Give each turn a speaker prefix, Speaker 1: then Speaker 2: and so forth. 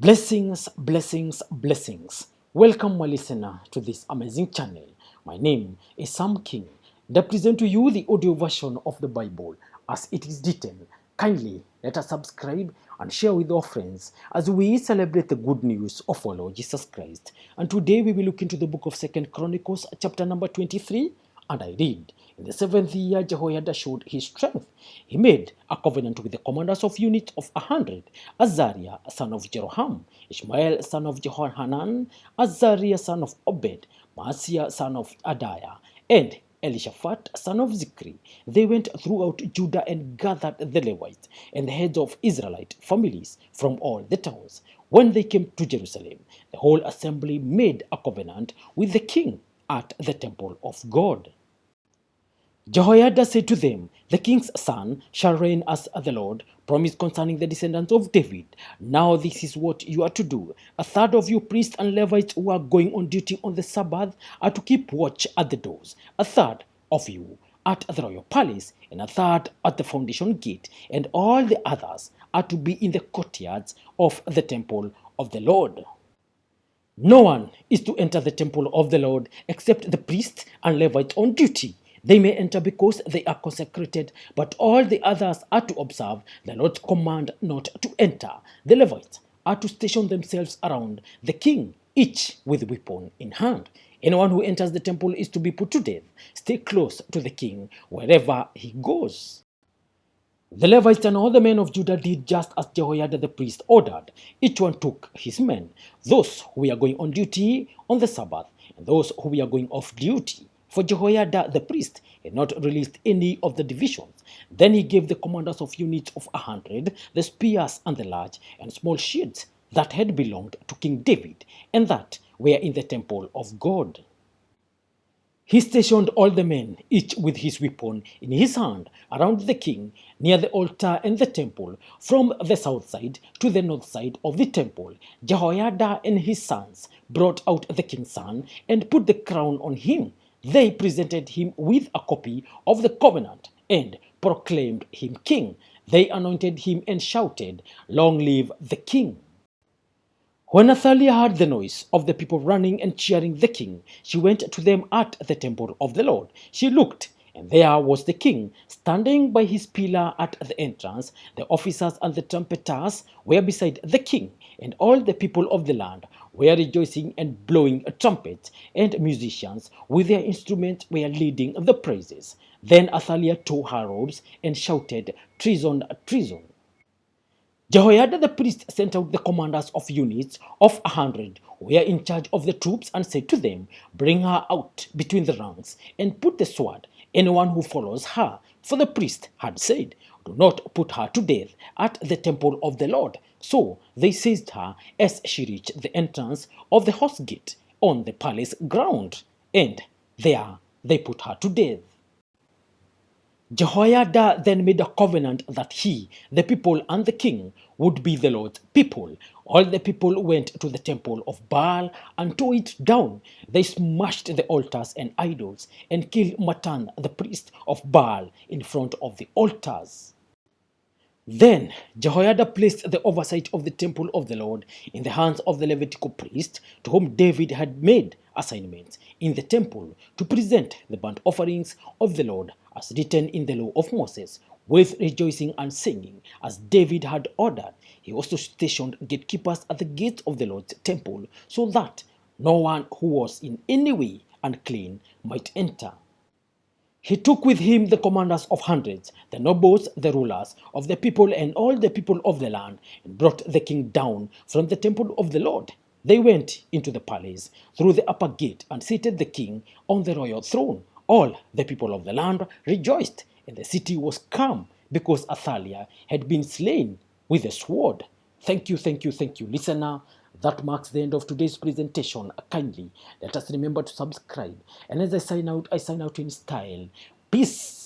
Speaker 1: Blessings, blessings, blessings. Welcome, my listener, to this amazing channel. My name is Sam King, and I present to you the audio version of the Bible as it is written. Kindly let us subscribe and share with our friends as we celebrate the good news of our Lord Jesus Christ. And today we will look into the book of 2 Chronicles, chapter number 23. And I read, in the 7th year, Jehoiada showed his strength. He made a covenant with the commanders of units of 100, Azariah, son of Jeroham, Ishmael, son of Jehohanan, Azariah, son of Obed, Maaseiah, son of Adiah, and Elishaphat, son of Zikri. They went throughout Judah and gathered the Levites and the heads of Israelite families from all the towns. When they came to Jerusalem, the whole assembly made a covenant with the king at the temple of God. Jehoiada said to them, "The king's son shall reign as the Lord promised concerning the descendants of David. Now this is what you are to do. A third of you priests and Levites who are going on duty on the Sabbath are to keep watch at the doors. A third of you at the royal palace, and a third at the foundation gate, and all the others are to be in the courtyards of the temple of the Lord. No one is to enter the temple of the Lord except the priests and Levites on duty. They may enter because they are consecrated, but all the others are to observe the Lord's command not to enter. The Levites are to station themselves around the king, each with weapon in hand. Anyone who enters the temple is to be put to death. Stay close to the king wherever he goes." The Levites and all the men of Judah did just as Jehoiada the priest ordered. Each one took his men, those who were going on duty on the Sabbath, and those who were going off duty. For Jehoiada the priest had not released any of the divisions. Then he gave the commanders of units of 100 the spears and the large and small shields that had belonged to King David, and that were in the temple of God. He stationed all the men, each with his weapon in his hand, around the king, near the altar and the temple, from the south side to the north side of the temple. Jehoiada and his sons brought out the king's son and put the crown on him. They presented him with a copy of the covenant and proclaimed him king. They anointed him and shouted, "Long live the king!" When Athaliah heard the noise of the people running and cheering the king, she went to them at the temple of the Lord. She looked, and there was the king, standing by his pillar at the entrance. The officers and the trumpeters were beside the king, and all the people of the land were rejoicing and blowing trumpets, and musicians with their instruments were leading the praises. Then Athaliah tore her robes and shouted, "Treason, treason!" Jehoiada the priest sent out the commanders of units of 100 who were in charge of the troops and said to them, "Bring her out between the ranks and put the sword anyone who follows her." For the priest had said, "Do not put her to death at the temple of the Lord." So they seized her as she reached the entrance of the horse gate on the palace ground, and there they put her to death. Jehoiada then made a covenant that he, the people, and the king would be the Lord's people. All the people went to the temple of Baal and tore it down. They smashed the altars and idols and killed Matan, the priest of Baal, in front of the altars. Then Jehoiada placed the oversight of the temple of the Lord in the hands of the Levitical priest, to whom David had made assignments in the temple to present the burnt offerings of the Lord as written in the law of Moses, with rejoicing and singing, as David had ordered. He also stationed gatekeepers at the gates of the Lord's temple, so that no one who was in any way unclean might enter. He took with him the commanders of hundreds, the nobles, the rulers of the people, and all the people of the land, and brought the king down from the temple of the Lord. They went into the palace through the upper gate and seated the king on the royal throne. All the people of the land rejoiced, and the city was calm, because Athaliah had been slain with a sword. Thank you, listener. That marks the end of today's presentation. Kindly let us remember to subscribe. And as I sign out in style. Peace.